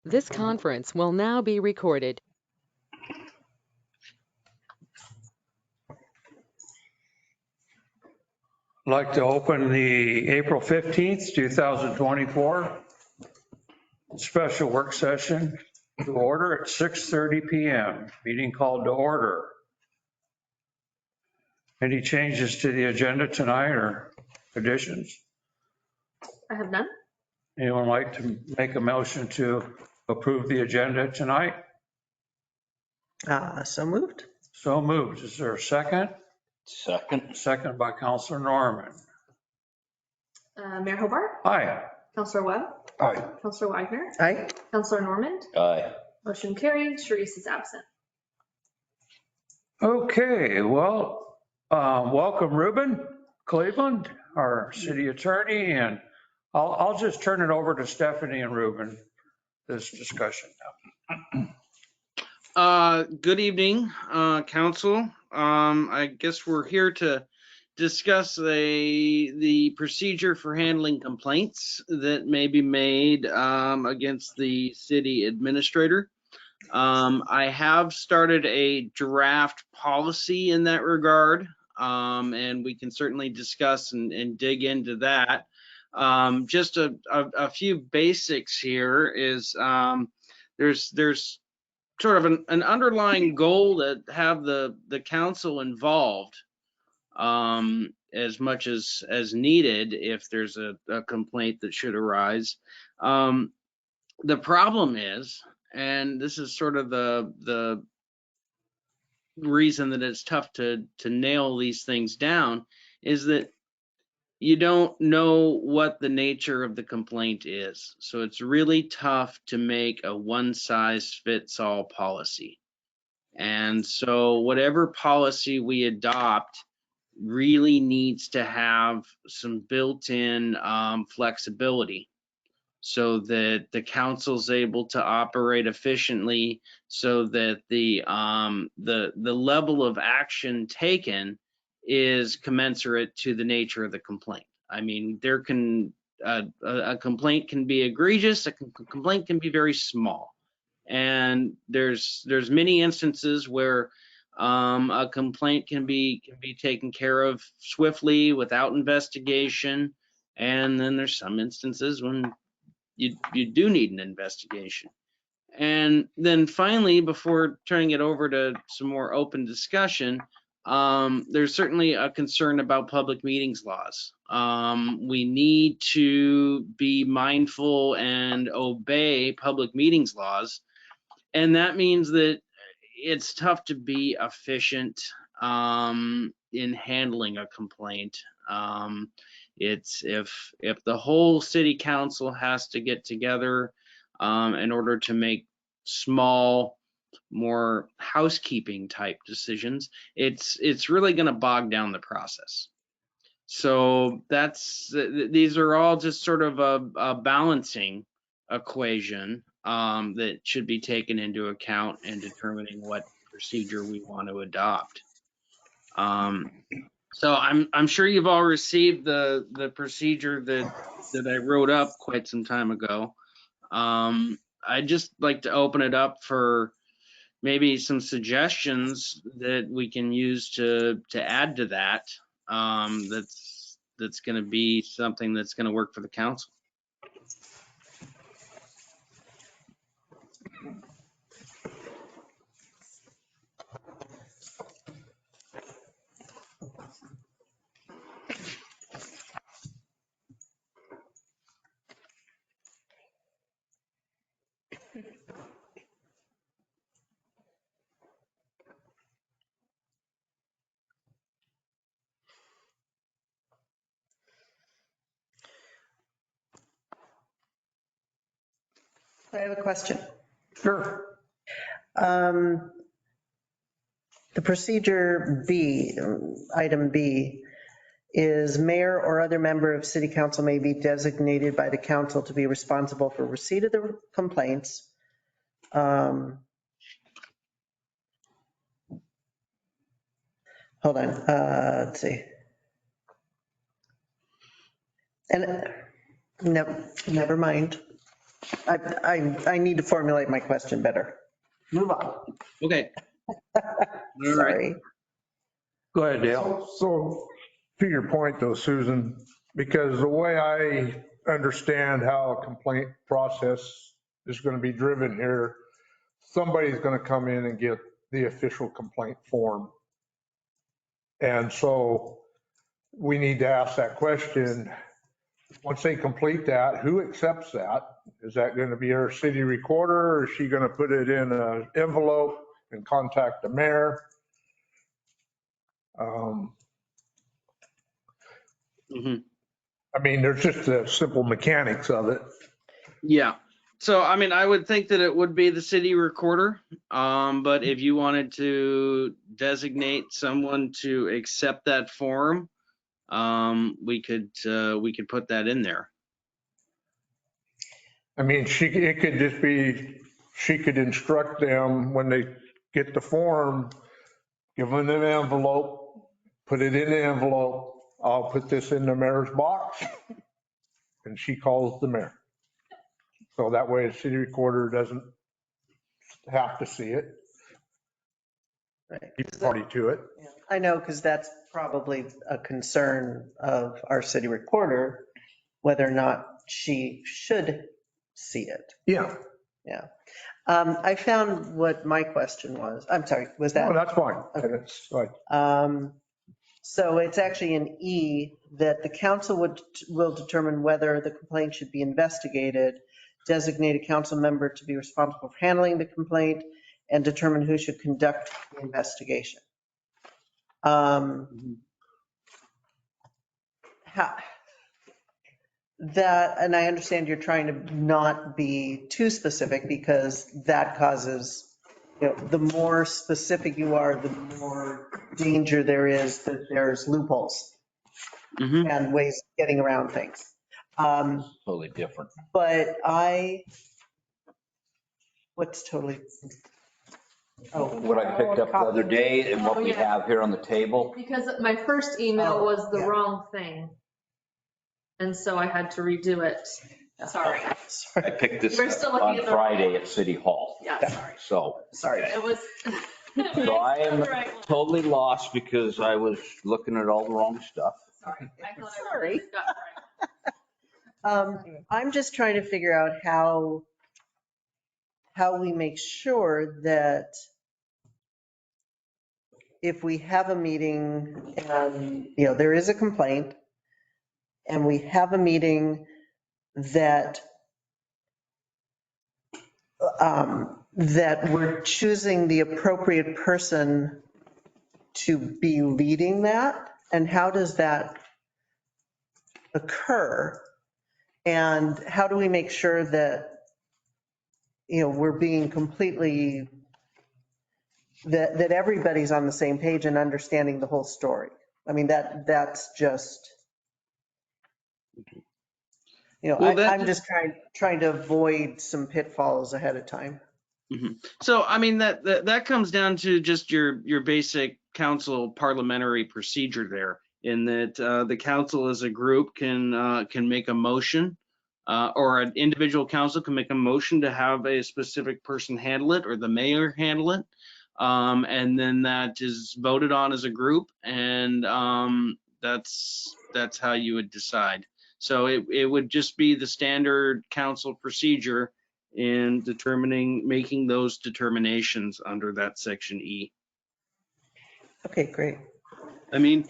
This conference will now be recorded. I'd like to open the April 15th, 2024 special work session to order at 6:30 PM. Meeting called to order. Any changes to the agenda tonight or additions? I have none. Anyone like to make a motion to approve the agenda tonight? So moved. So moved. Is there a second? Second. Second by Counselor Norman. Mayor Hobart, Aye. Councilor Webb, Aye. Councilor Wagner, Aye. Councilor Normand, Aye. motion carried. Sharice is absent. Okay, well, welcome Ruben Cleveland, our city attorney, and I'll just turn it over to Stephanie and Ruben, this discussion now. Good evening, council. I guess we're here to discuss the procedure for handling complaints that may be made against the city administrator. I have started a draft policy in that regard, and we can certainly discuss and dig into that. Just a few basics here is there's sort of an underlying goal to have the council involved as much as needed if there's a complaint that should arise. The problem is, and this is sort of the reason that it's tough to nail these things down, is that you don't know what the nature of the complaint is. So it's really tough to make a one-size-fits-all policy. And so whatever policy we adopt really needs to have some built-in flexibility so that the council's able to operate efficiently, so that the level of action taken is commensurate to the nature of the complaint. I mean, there can a complaint can be egregious, a complaint can be very small, and there's many instances where a complaint can be taken care of swiftly without investigation, and then there's some instances when you do need an investigation. And then finally, before turning it over to some more open discussion, there's certainly a concern about public meetings laws. We need to be mindful and obey public meetings laws. And that means that it's tough to be efficient in handling a complaint. It's if the whole city council has to get together in order to make small, more housekeeping type decisions, it's really going to bog down the process. So these are all just sort of a balancing equation that should be taken into account in determining what procedure we want to adopt. So I'm sure you've all received the procedure that I wrote up quite some time ago. I'd just like to open it up for maybe some suggestions that we can use to add to that. That's going to be something that's going to work for the council. I have a question. Sure. The procedure B, item B, is mayor or other member of city council may be designated by the council to be responsible for receipt of the complaints. Hold on, let's see. And never mind. I need to formulate my question better. Move on. Okay. All right. Sorry. Go ahead, Dale. So to your point though, Susan, because the way I understand how a complaint process is going to be driven here, somebody's going to come in and get the official complaint form. And so we need to ask that question. Once they complete that, who accepts that? Is that going to be our city recorder, or is she going to put it in an envelope and contact the mayor? Mhm. I mean, there's just the simple mechanics of it. Yeah. So, I mean, I would think that it would be the city recorder. But if you wanted to designate someone to accept that form, we could put that in there. I mean, it could just be, she could instruct them when they get the form, give them an envelope, put it in the envelope. I'll put this in the mayor's box. And she calls the mayor. So that way the city recorder doesn't have to see it, Right. be party to it. I know, because that's probably a concern of our city recorder, whether or not she should see it. Yeah, Yeah. I found what my question was. I'm sorry, was no, that? that's fine. It's like, So it's actually an E that the council will determine whether the complaint should be investigated, designate a council member to be responsible for handling the complaint, and determine who should conduct the investigation. That, and I understand you're trying to not be too specific because that causes, the more specific you are, the more danger there is that there's loopholes Mhm. and ways of getting around things. Totally different. But what's totally, What I picked up the other day and what we have here on the table. Because my first email Oh, was the yeah. wrong thing. And so I had to redo it. Sorry. I picked this We're still up looking on at the- Friday at City Hall. Yeah, sorry. So Sorry. It was. So I am totally lost because I was looking at all the wrong stuff. Sorry. I thought I Sorry. really got it right. I'm just trying to figure out how we make sure that if we have a meeting and, there is a complaint and we have a meeting that we're choosing the appropriate person to be leading that, and how does that occur? And how do we make sure that, we're being completely, that everybody's on the same page and understanding the whole story? I mean, that's just, I'm just trying to avoid some pitfalls ahead of time. Mhm. So, I mean, that comes down to just your basic council parliamentary procedure there, in that the council as a group can make a motion, or an individual council can make a motion to have a specific person handle it, or the mayor handle it. And then that is voted on as a group, and that's how you would decide. So it would just be the standard council procedure in making those determinations under that section E. Okay, great. I mean,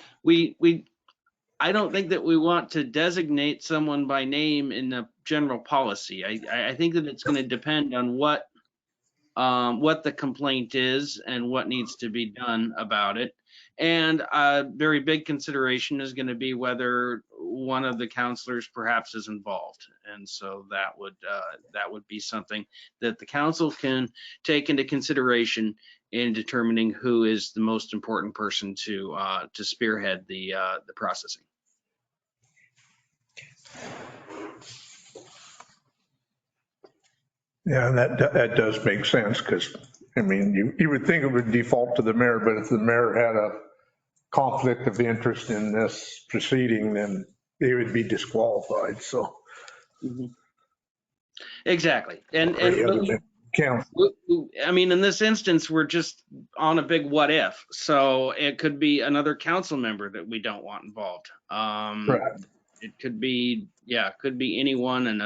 I don't think that we want to designate someone by name in the general policy. I think that it's going to depend on what the complaint is and what needs to be done about it. And a very big consideration is going to be whether one of the counselors perhaps is involved. And so that would be something that the council can take into consideration in determining who is the most important person to spearhead the processing. yeah, and that does make sense because, I mean, you would think it would default to the mayor, but if the mayor had a conflict of interest in this proceeding, then they would be disqualified. So, Mhm. Exactly. And, Every other council. I mean, in this instance, we're just on a big what if. So it could be another council member that we don't want involved. Correct. It could be, yeah, it could be anyone in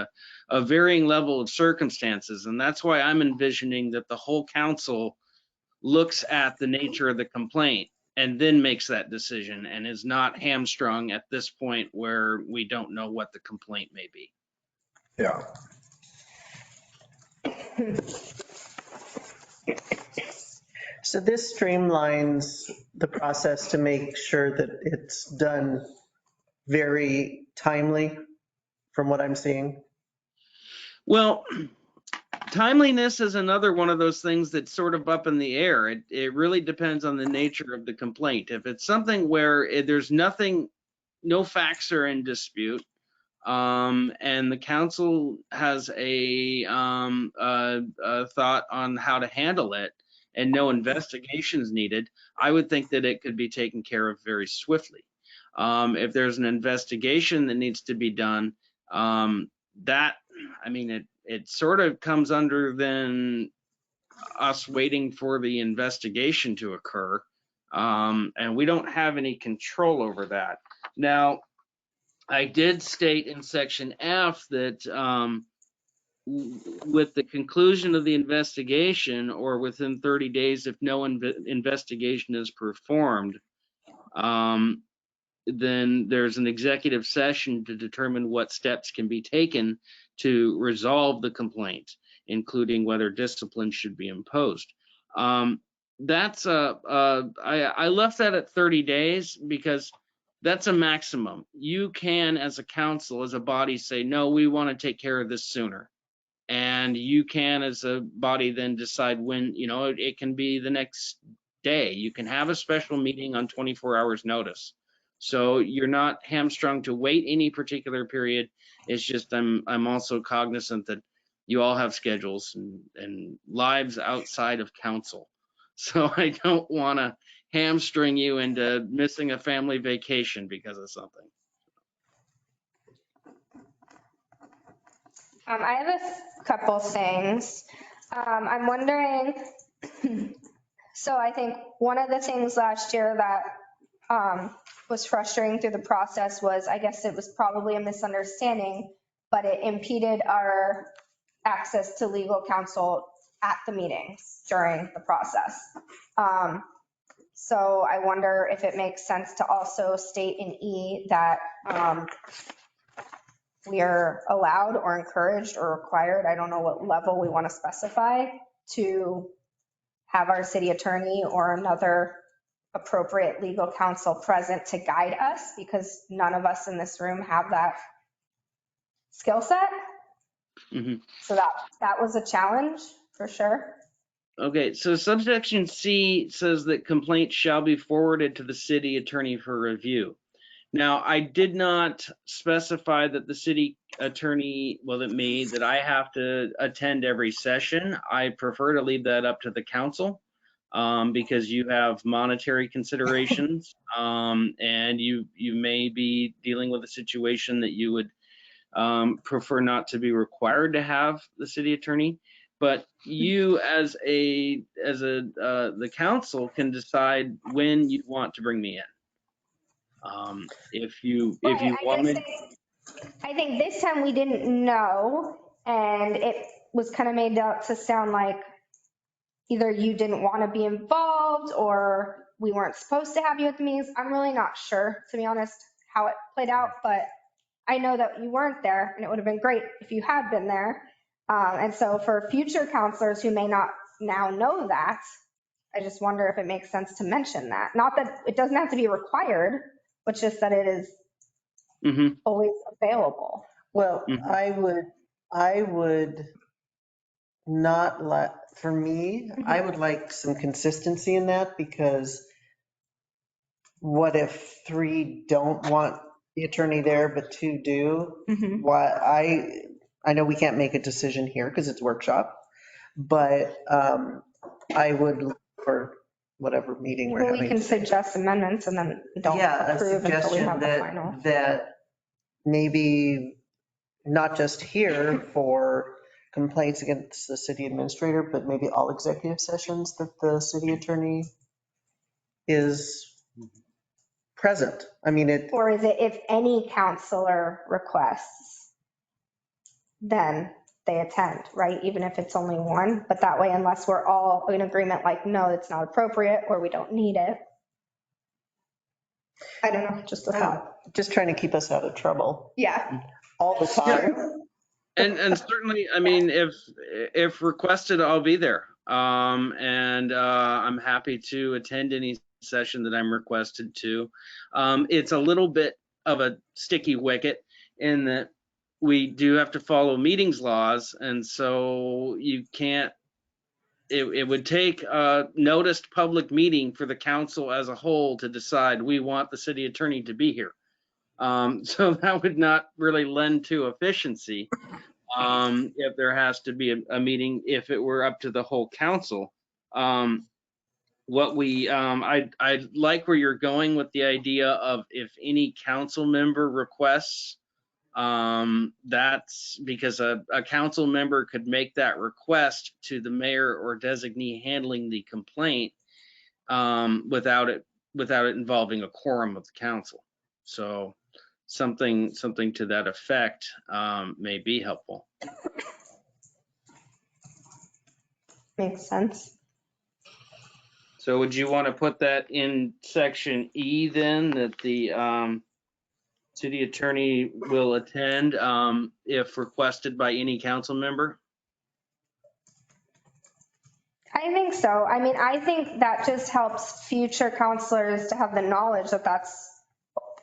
a varying level of circumstances. And that's why I'm envisioning that the whole council looks at the nature of the complaint and then makes that decision and is not hamstrung at this point where we don't know what the complaint may be. Yeah. So this streamlines the process to make sure that it's done very timely from what I'm seeing. Well, timeliness is another one of those things that's sort of up in the air. It really depends on the nature of the complaint. If it's something where there's nothing, no facts are in dispute, and the council has a thought on how to handle it and no investigation is needed, I would think that it could be taken care of very swiftly. If there's an investigation that needs to be done, that, I mean, it sort of comes under then us waiting for the investigation to occur. And we don't have any control over that. Now, I did state in section F that with the conclusion of the investigation or within 30 days, if no investigation is performed, then there's an executive session to determine what steps can be taken to resolve the complaint, including whether discipline should be imposed. I left that at 30 days because that's a maximum. You can, as a council, as a body, say, no, we want to take care of this sooner. And you can, as a body, then decide when, it can be the next day. You can have a special meeting on 24 hours notice. So you're not hamstrung to wait any particular period. It's just I'm also cognizant that you all have schedules and lives outside of council. So I don't want to hamstring you into missing a family vacation because of something. I have a couple things. I'm wondering, so I think one of the things last year that was frustrating through the process was, I guess it was probably a misunderstanding, but it impeded our access to legal counsel at the meetings during the process. So I wonder if it makes sense to also state in E that we are allowed or encouraged or required, I don't know what level we want to specify, to have our city attorney or another appropriate legal counsel present to guide us, because none of us in this room have that skill set. Mm-hmm. So that was a challenge for sure. Okay, so subsection C says that complaints shall be forwarded to the city attorney for review. Now, I did not specify that the city attorney, that I have to attend every session. I prefer to leave that up to the council because you have monetary considerations and you may be dealing with a situation that you would prefer not to be required to have the city attorney. But you as the council can decide when you want to bring me in. If you wanted. I think this time we didn't know, and it was kind of made out to sound like either you didn't want to be involved or we weren't supposed to have you at the meetings. I'm really not sure, to be honest, how it played out, but I know that you weren't there, and it would have been great if you had been there. And so for future counselors who may not now know that, I just wonder if it makes sense to mention that. Not that it doesn't have to be required, but just that it is always available. Well, I would not let, for me, I would like some consistency in that, because what if 3 don't want the attorney there, but 2 do? Why, I know we can't make a decision here because it's workshop, but I would, for whatever meeting we're having. We can suggest amendments and then we don't approve until we have the final. That maybe not just here for complaints against the city administrator, but maybe all executive sessions that the city attorney is present. I mean, it, Or is it if any counselor requests, then they attend, right? Even if it's only one, but that way, unless we're all in agreement, like, no, it's not appropriate, or we don't need it. I don't know, just a thought. just trying to keep us out of trouble Yeah. all the time. And certainly, I mean, if requested, I'll be there. And I'm happy to attend any session that I'm requested to. It's a little bit of a sticky wicket in that we do have to follow meetings laws, and so you can't. It would take a noticed public meeting for the council as a whole to decide we want the city attorney to be here. So that would not really lend to efficiency. If there has to be a meeting, if it were up to the whole council. I like where you're going with the idea of if any council member requests, that's because a council member could make that request to the mayor or designee handling the complaint, without it involving a quorum of the council. So something to that effect, may be helpful. Makes sense. So would you want to put that in section E then, that the city attorney will attend if requested by any council member? I think so. I mean, I think that just helps future counselors to have the knowledge that that's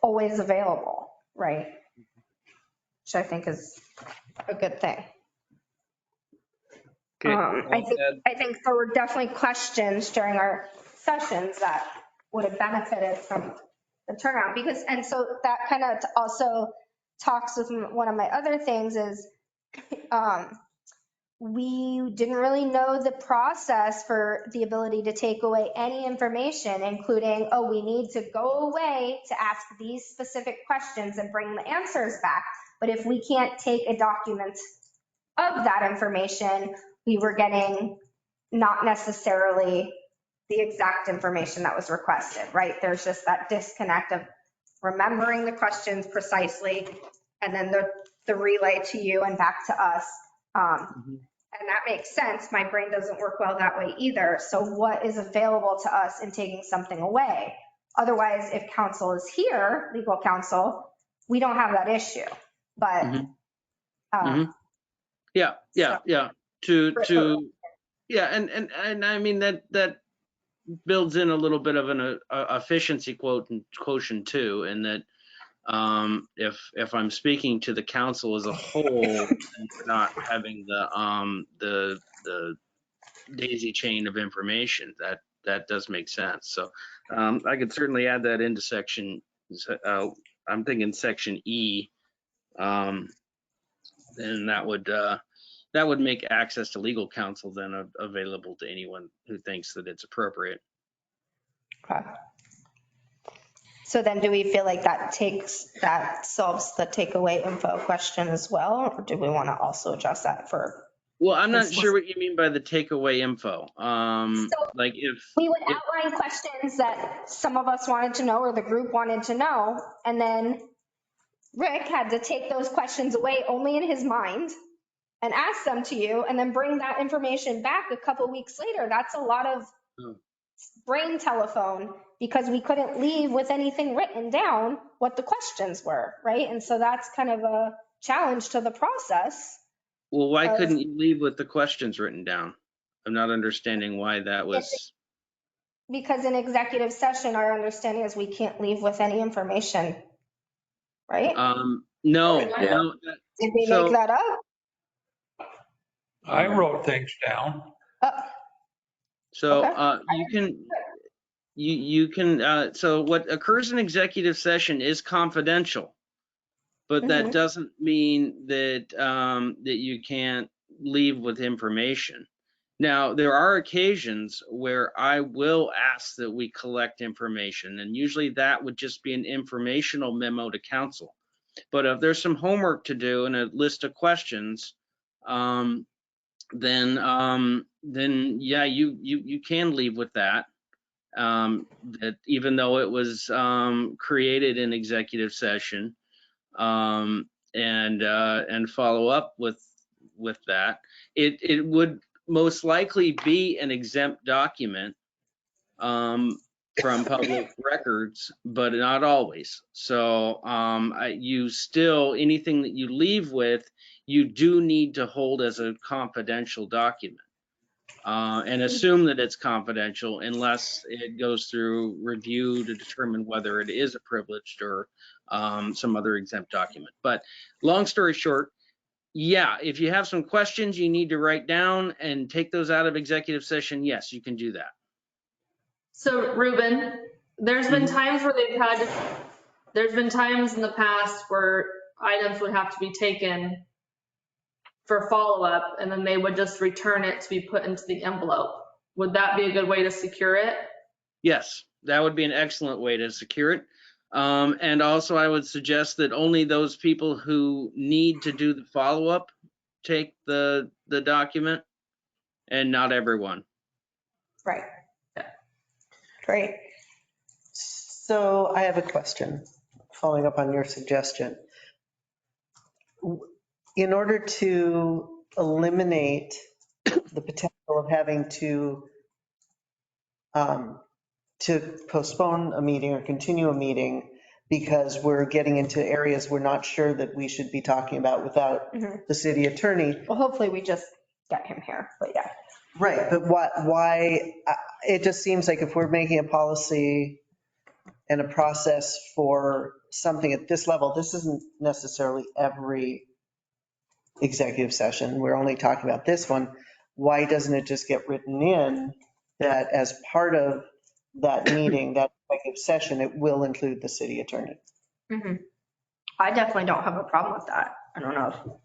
always available, right? Which I think is a good thing. Okay. I think there were definitely questions during our sessions that would have benefited from the turnout because, and so that kind of also talks with one of my other things is we didn't really know the process for the ability to take away any information, including, oh, we need to go away to ask these specific questions and bring the answers back. But if we can't take a document of that information, we were getting not necessarily the exact information that was requested, right? There's just that disconnect of remembering the questions precisely and then the relay to you and back to us. And that makes sense. My brain doesn't work well that way either. So what is available to us in taking something away? Otherwise, if counsel is here, legal counsel, we don't have that issue. But Yeah. And I mean that builds in a little bit of an efficiency quotient too, in that if I'm speaking to the council as a whole and not having the daisy chain of information, that does make sense. So I could certainly add that into section. I'm thinking section E, and that would make access to legal counsel then available to anyone who thinks that it's appropriate. okay. So then do we feel like that solves the takeaway info question as well? Or do we want to also address that for? Well, I'm not sure what you mean by the takeaway info. So like if we would outline questions that some of us wanted to know or the group wanted to know, and then Rick had to take those questions away only in his mind and ask them to you and then bring that information back a couple weeks later. That's a lot of brain telephone because we couldn't leave with anything written down what the questions were, right? And so that's kind of a challenge to the process. Well, why couldn't you leave with the questions written down? I'm not understanding why that was. Because in executive session, our understanding is we can't leave with any information, right? No. Did we make that up? I wrote things down. So Okay. you can so what occurs in executive session is confidential, but that doesn't mean that that you can't leave with information. Now, there are occasions where I will ask that we collect information, and usually that would just be an informational memo to council. But if there's some homework to do and a list of questions, then yeah, you can leave with that. That even though it was created in executive session, and follow up with that, it would most likely be an exempt document from public records, but not always. So you still, anything that you leave with, you do need to hold as a confidential document. And assume that it's confidential unless it goes through review to determine whether it is a privileged or some other exempt document. But long story short, yeah, if you have some questions you need to write down and take those out of executive session, yes, you can do that. So Ruben, there's been times where there's been times in the past where items would have to be taken for follow-up and then they would just return it to be put into the envelope. Would that be a good way to secure it? Yes, that would be an excellent way to secure it. And also I would suggest that only those people who need to do the follow-up take the document and not everyone. Right. Great. So I have a question, following up on your suggestion. In order to eliminate the potential of having to postpone a meeting or continue a meeting because we're getting into areas we're not sure that we should be talking about without the city attorney. Well, hopefully we just get him here, but yeah. Right, but why, it just seems like if we're making a policy and a process for something at this level, this isn't necessarily every executive session. We're only talking about this one. Why doesn't it just get written in that as part of that meeting, that executive session, it will include the city attorney? I definitely don't have a problem with that. I don't know.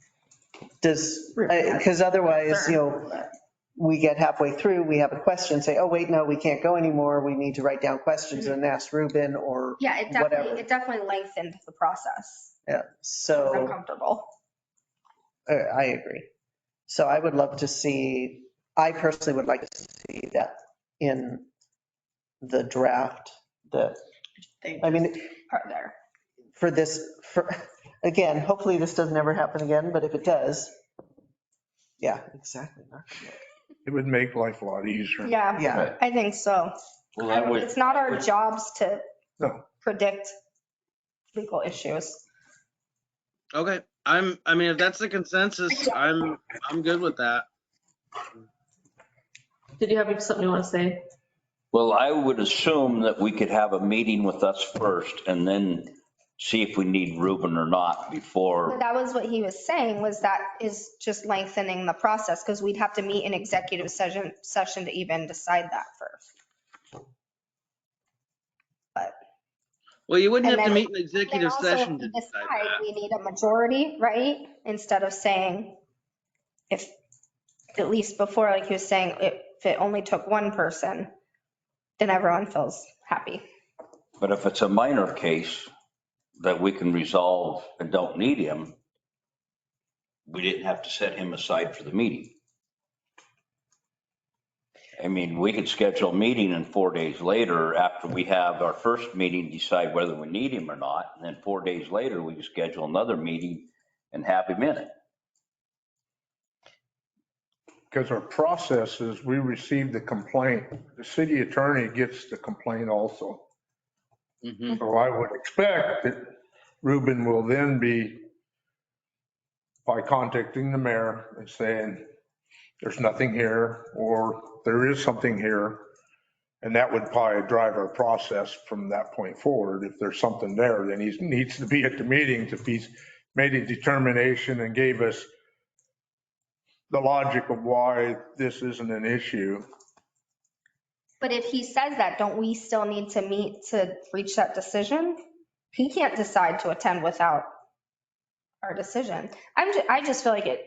Because otherwise, we get halfway through, we have a question, say, oh, wait, no, we can't go anymore. We need to write down questions and ask Ruben or Yeah, whatever. it definitely lengthened the process. Yeah, I'm so comfortable. I agree. So I would love to see, I personally would like to see that in the draft that, I mean, Part there. for this, again, hopefully this doesn't ever happen again, but if it does, yeah, exactly. It would make life a lot easier. Yeah, I think so. Well, It's not our jobs to No. predict legal issues. Okay, I mean, if that's the consensus, I'm good with that. Did you have something you want to say? Well, I would assume that we could have a meeting with us first and then see if we need Ruben or not before. That was what he was saying, was that is just lengthening the process because we'd have to meet in executive session to even decide that first. But Well, you wouldn't And have to then- meet in executive also, session if to we decide decide that. we need a majority, right? Instead of saying, if, at least before, like he was saying, if it only took one person, then everyone feels happy. But if it's a minor case that we can resolve and don't need him, we didn't have to set him aside for the meeting. I mean, we could schedule a meeting and 4 days later, after we have our first meeting, decide whether we need him or not. And then 4 days later, we can schedule another meeting and have him in it. Because our process is we receive the complaint, the city attorney gets the complaint also. Mhm. So I would expect that Ruben will then be, by contacting the mayor and saying, there's nothing here, or there is something here. And that would probably drive our process from that point forward. If there's something there, then he needs to be at the meetings. If he's made a determination and gave us the logic of why this isn't an issue. But if he says that, don't we still need to meet to reach that decision? He can't decide to attend without our decision. I just feel like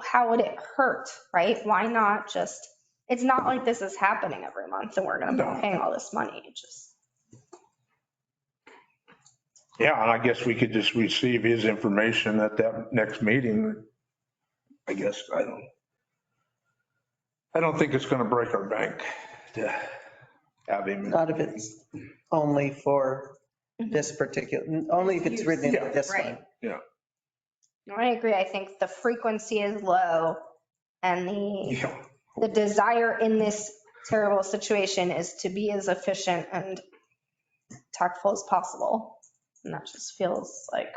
how would it hurt, right? Why not just, it's not like this is happening every month and we're going to be paying all this money. It just. Yeah, and I guess we could just receive his information at that next meeting. I guess, I don't know. I don't think it's going to break our bank to have him. Not if it's only for this particular, only if it's written into this one. Right. Yeah. No, I agree. I think the frequency is low and the desire in this terrible situation is to be as efficient and tactful as possible. And that just feels like,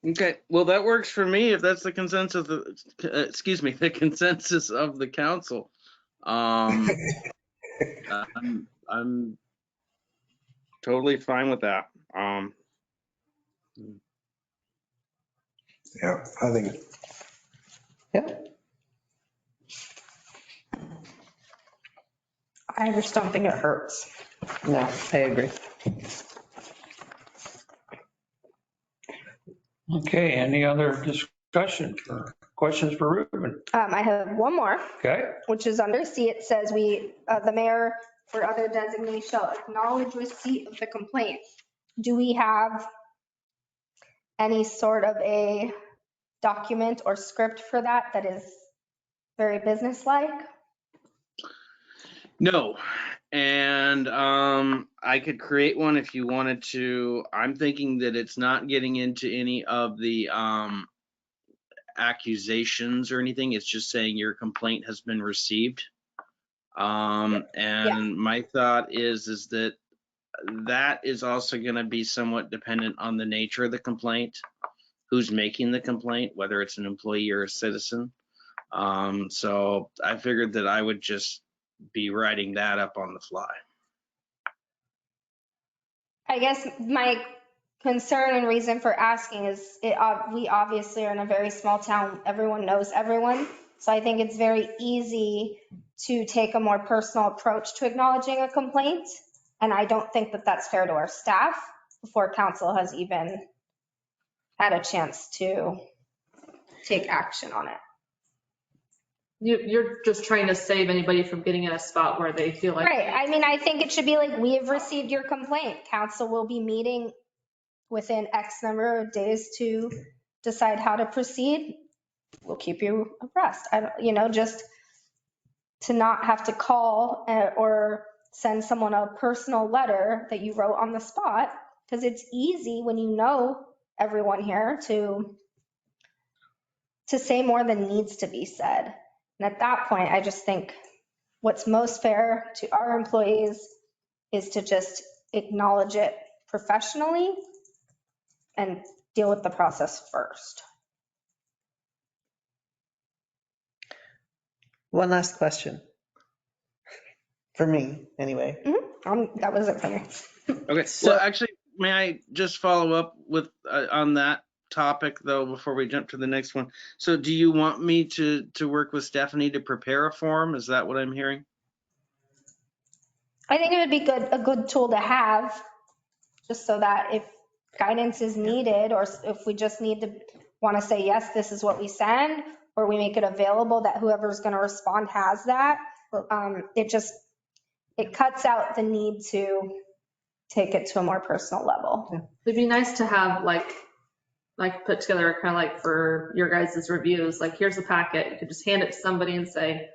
Okay, well, that works for me if that's the consensus of, the consensus of the council. I'm totally fine with that. Yeah, I think Yeah. I just don't think it hurts. No, I agree. Okay, any other discussion or questions for Ruben? I have one more, Okay, which is under C. It says the mayor or other designee shall acknowledge receipt of the complaint. Do we have any sort of a document or script for that that is very businesslike? No, and I could create one if you wanted to. I'm thinking that it's not getting into any of the accusations or anything. It's just saying your complaint has been received. And my thought is that that is also going to be somewhat dependent on the nature of the complaint, who's making the complaint, whether it's an employee or a citizen. So I figured that I would just be writing that up on the fly. I guess my concern and reason for asking is we obviously are in a very small town. Everyone knows everyone. So I think it's very easy to take a more personal approach to acknowledging a complaint. And I don't think that that's fair to our staff before council has even had a chance to take action on it. You're just trying to save anybody from getting in a spot where they feel like. Right. I mean, I think it should be like, we have received your complaint. Council will be meeting within X number of days to decide how to proceed. We'll keep you abreast. Just to not have to call or send someone a personal letter that you wrote on the spot, because it's easy when you know everyone here to say more than needs to be said. And at that point, I just think what's most fair to our employees is to just acknowledge it professionally and deal with the process first. One last question. For me, anyway. That was it for me. Okay, well, actually, may I just follow up with on that topic though, before we jump to the next one? So do you want me to work with Stephanie to prepare a form? Is that what I'm hearing? I think it would be a good tool to have, just so that if guidance is needed, or if we just want to say, yes, this is what we send, or we make it available that whoever's going to respond has that. It cuts out the need to take it to a more personal level. It'd be nice to have like put together kind of like for your guys' reviews, like here's the packet. You could just hand it to somebody and say,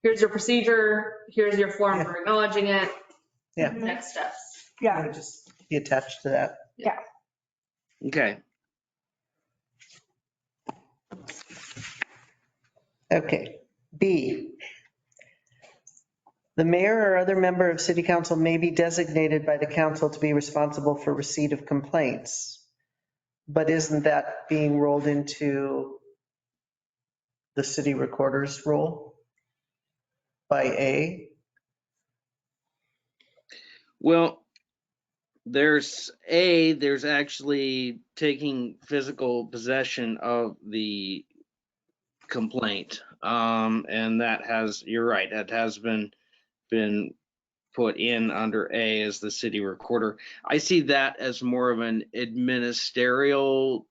here's your procedure, here's your form for acknowledging it. Yeah. Next steps. Yeah. Just be attached to that. Yeah. Okay. Okay. B, the mayor or other member of city council may be designated by the council to be responsible for receipt of complaints. But isn't that being rolled into the city recorder's role by A? Well, there's actually taking physical possession of the complaint. And that you're right, that has been put in under A as the city recorder. I see that as more of an administerial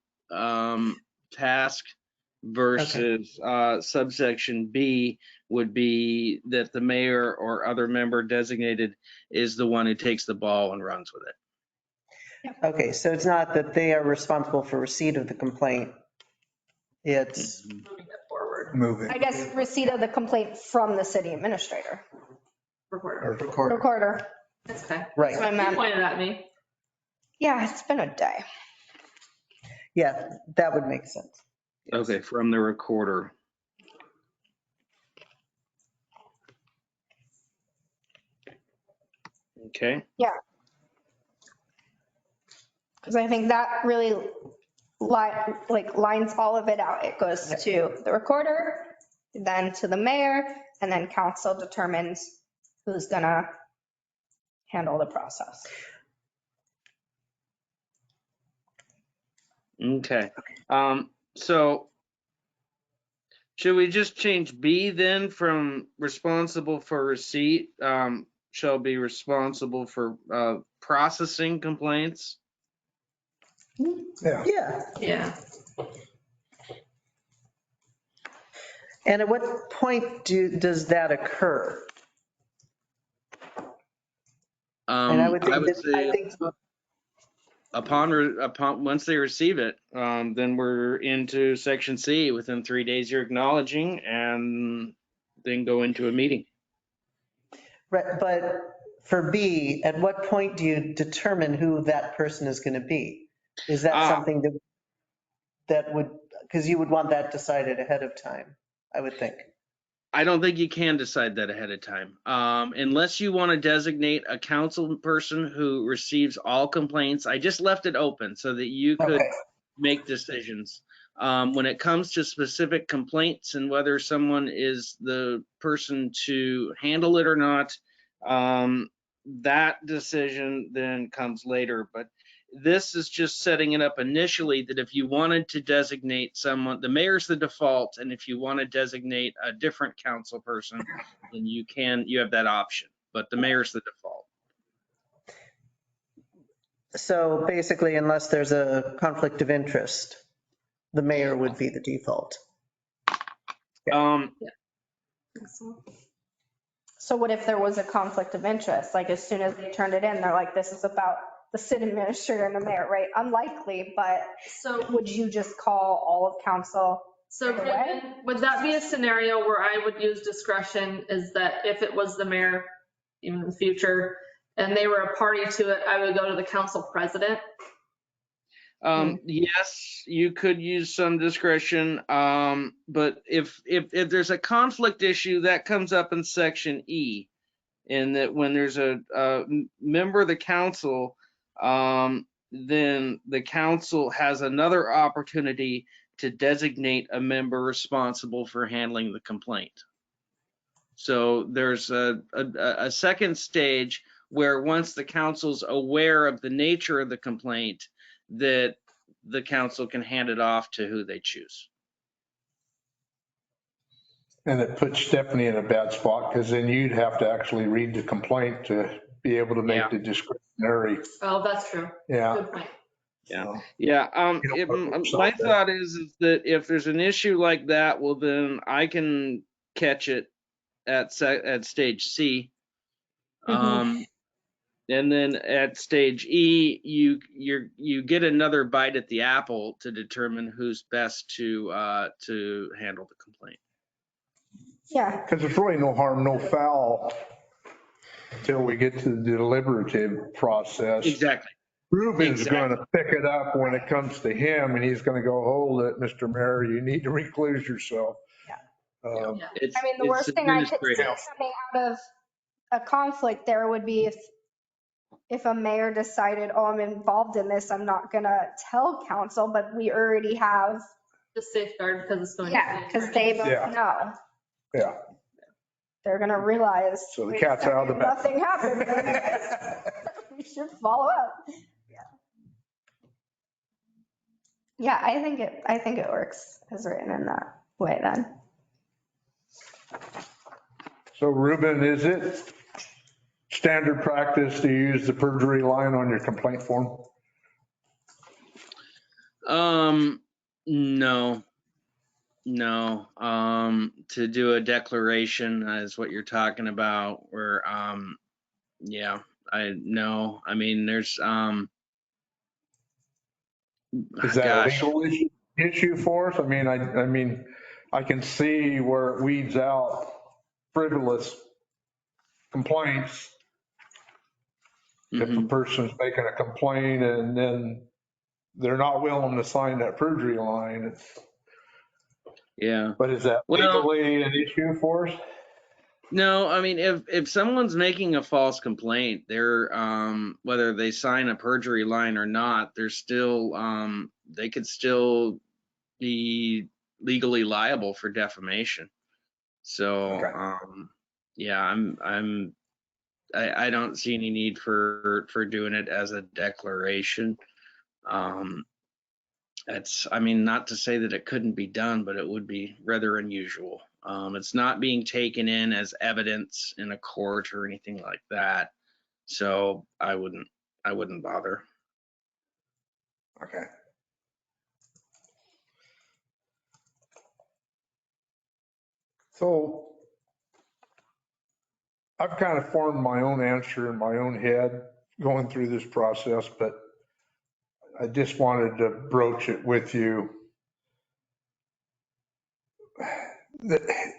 task versus subsection B would be that the mayor or other member designated is the one who takes the ball and runs with it. Okay, so it's not that they are responsible for receipt of the complaint. It's moving. I guess receipt of the complaint from the city administrator, Recorder. recorder. That's okay. Right. That's what I You meant. pointed at me. Yeah, it's been a day. Yeah, that would make sense. Yes. Okay, from the recorder. Okay, Because I think that really lines all of it out. It goes to the recorder, then to the mayor, and then council determines who's gonna handle the process. okay. So should we just change B then from responsible for receipt, shall be responsible for processing complaints? Yeah. Yeah. Yeah. And at what point does that occur? And I would I think would that, say I think, upon once they receive it, then we're into section C. Within 3 days, you're acknowledging, and then go into a meeting. right, but for B, at what point do you determine who that person is going to be? Is that something that would, because you would want that decided ahead of time, I would think. I don't think you can decide that ahead of time, unless you want to designate a council person who receives all complaints. I just left it open so that you could Okay. make decisions. When it comes to specific complaints and whether someone is the person to handle it or not, that decision then comes later. But this is just setting it up initially that if you wanted to designate someone, the mayor's the default, and if you want to designate a different council person, then you have that option, but the mayor's the default. So basically, unless there's a conflict of interest, the mayor would be the default. So what if there was a conflict of interest? Like as soon as they turned it in, they're like, this is about the city administrator and the mayor, right? Unlikely, but So, would you just call all of council? so Ruben, would that be a scenario where I would use discretion, is that if it was the mayor, even in the future, and they were a party to it, I would go to the council president? Yes, you could use some discretion, but if there's a conflict issue, that comes up in section E, in that when there's a member of the council, then the council has another opportunity to designate a member responsible for handling the complaint. So there's a second stage where once the council's aware of the nature of the complaint, that the council can hand it off to who they choose. And it puts Stephanie in a bad spot because then you'd have to actually read the complaint to be able to make Yeah. the discretionary. Oh, that's true. Yeah. Good point. Yeah. My Something. thought is that if there's an issue like that, well, then I can catch it at stage C. And then at stage E, you get another bite at the apple to determine who's best to handle the complaint. Yeah, Because there's really no harm, no foul until we get to the deliberative process. Exactly. Ruben's going to pick it up when it comes to him, and he's going to go, hold it, Mr. Mayor, you need to recluse yourself. I mean, the It's worst thing I could see administrative. coming out of a conflict there would be if a mayor decided, oh, I'm involved in this, I'm not gonna tell council, but we already have. The safeguard because it's going. Yeah, because they both Yeah. know. Yeah. They're gonna realize. So the wait a cat's out of the bag. second, Nothing happened. We should follow up. Yeah, I think it works as written in that way then. So Ruben, is it standard practice to use the perjury line on your complaint form? No. To do a declaration is what you're talking about, where, yeah, I mean, there's, Is that gosh. a legal issue for us? I mean, I can see where it weeds out frivolous complaints. If a Mhm. person's making a complaint and then they're not willing to sign that perjury line, Yeah. but is that Well, legally an issue for us? no, I mean, if someone's making a false complaint, they're whether they sign a perjury line or not, they're still they could still be legally liable for defamation. So Okay. yeah, I don't see any need for doing it as a declaration. It's, I mean, not to say that it couldn't be done, but it would be rather unusual. It's not being taken in as evidence in a court or anything like that. So I wouldn't bother. Okay. So I've kind of formed my own answer in my own head going through this process, but I just wanted to broach it with you.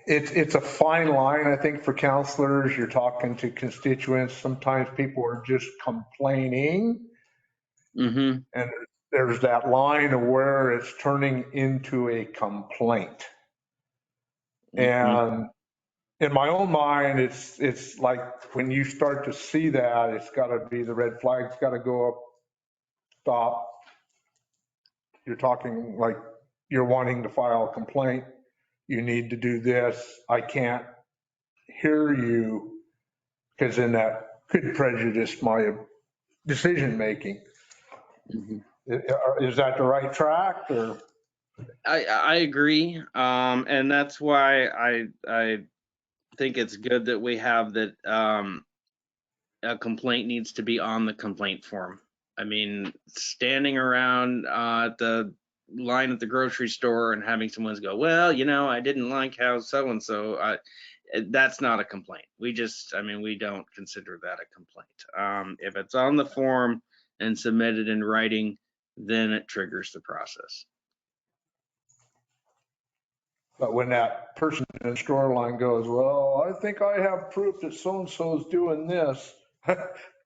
It's a fine line, I think, for counselors. You're talking to constituents. Sometimes people are just complaining, Mm-hmm. and there's that line of where it's turning into a complaint. Mm-hmm. And in my own mind, it's like when you start to see that, it's got to be the red flag's got to go up, stop. You're talking like you're wanting to file a complaint. You need to do this. I can't hear you because then that could prejudice my decision making. Mm-hmm. Is that the right track or? I agree. And that's why I think it's good that we have that a complaint needs to be on the complaint form. I mean, standing around at the line at the grocery store and having someone go, well, I didn't like how so and so. That's not a complaint. I mean, we don't consider that a complaint. If it's on the form and submitted in writing, then it triggers the process. But when that person in the store line goes, well, I think I have proof that so-and-so is doing this.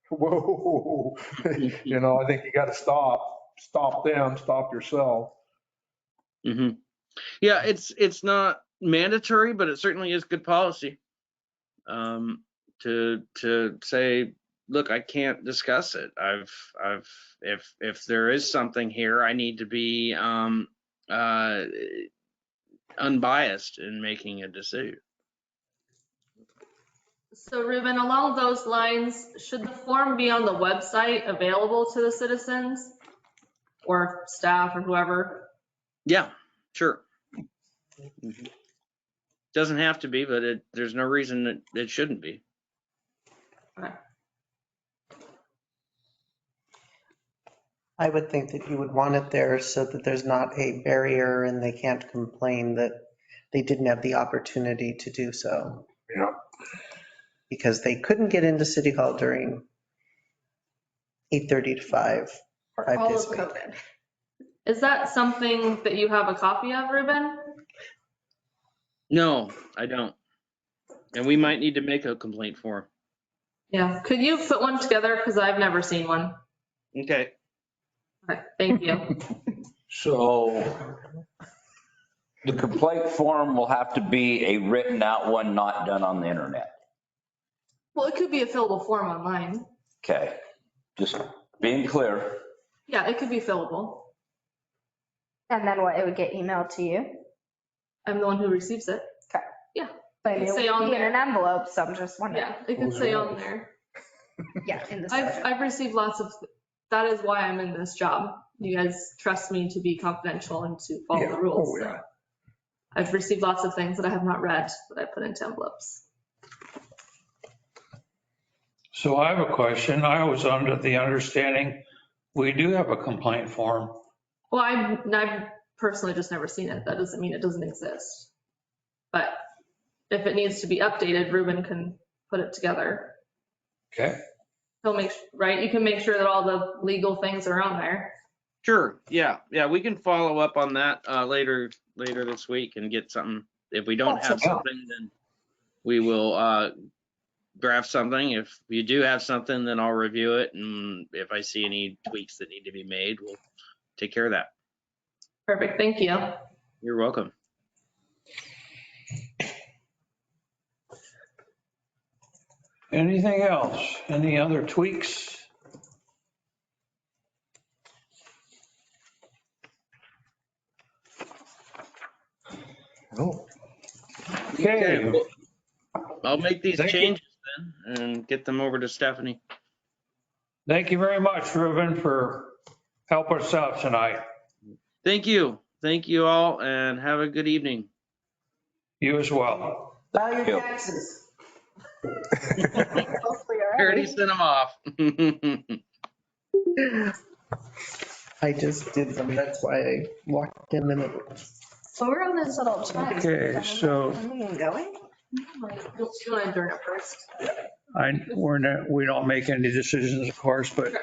Whoa, I think you got to stop them, stop yourself. Mm-hmm. Yeah, it's not mandatory, but it certainly is good policy to say, look, I can't discuss it. If there is something here, I need to be unbiased in making a decision. So Ruben, along those lines, should the form be on the website available to the citizens or staff or whoever? Yeah, sure. Mm-hmm. Doesn't have to be, but there's no reason that it shouldn't be. Okay. I would think that you would want it there so that there's not a barrier and they can't complain that they didn't have the opportunity to do so. Yeah. Because they couldn't get into City Hall during 8:30 to 5, Or 5 all days of a week. COVID. Is that something that you have a copy of, Ruben? No, I don't. And we might need to make a complaint form. Yeah. Could you put one together? Because I've never seen one. Okay. Okay, thank you. So the complaint form will have to be a written out one, not done on the internet. Well, it could be a fillable form online. Okay, just being clear. Yeah, it could be fillable. And then what, it would get emailed to you? I'm the one who receives it. Okay. Yeah. But It'd it say would on be in there. an envelope, so I'm just wondering. Yeah, it could say on there. Yeah, in the subject. I've received lots of, that is why I'm in this job. You guys trust me to be confidential and to follow the rules. Oh, yeah. So I've received lots of things that I have not read that I put into envelopes. So I have a question. I was under the understanding we do have a complaint form. Well, I've personally just never seen it. That doesn't mean it doesn't exist. But if it needs to be updated, Ruben can put it together. Okay. He'll make, right? You can make sure that all the legal things are on there. Sure. Yeah. We can follow up on that later later this week and get something. If we don't have Awesome. something, then we will draft something. If you do have something, then I'll review it. And if I see any tweaks that need to be made, we'll take care of that. Perfect, thank you. You're welcome. Anything else? Any other tweaks? No. Okay, well, I'll make these Thank you. changes then and get them over to Stephanie. thank you very much, Ruben, for helping us out tonight. Thank you. Thank you all and have a good evening. You as well. File your Yep. taxes. Hopefully I already sent them off. I just did them. That's why I walked in the middle. So we're on this little chat. Okay, so Going? You want to adjourn it first? we don't make any decisions, of course, but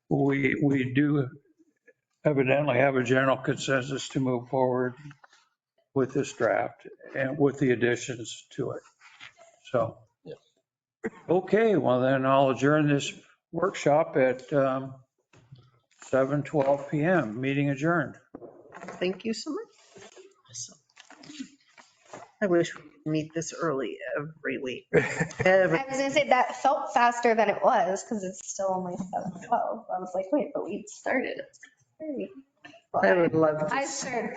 we do evidently have a general consensus to move forward with this draft and with the additions to it. So, okay, well then I'll adjourn this workshop at 7:12 PM. Meeting adjourned. Thank you so much. Awesome. I wish we'd meet this early every week. Every, I was gonna say that felt faster than it was because it's still only 7:12. I was like, wait, but we started at 6:30. I would love to. I started.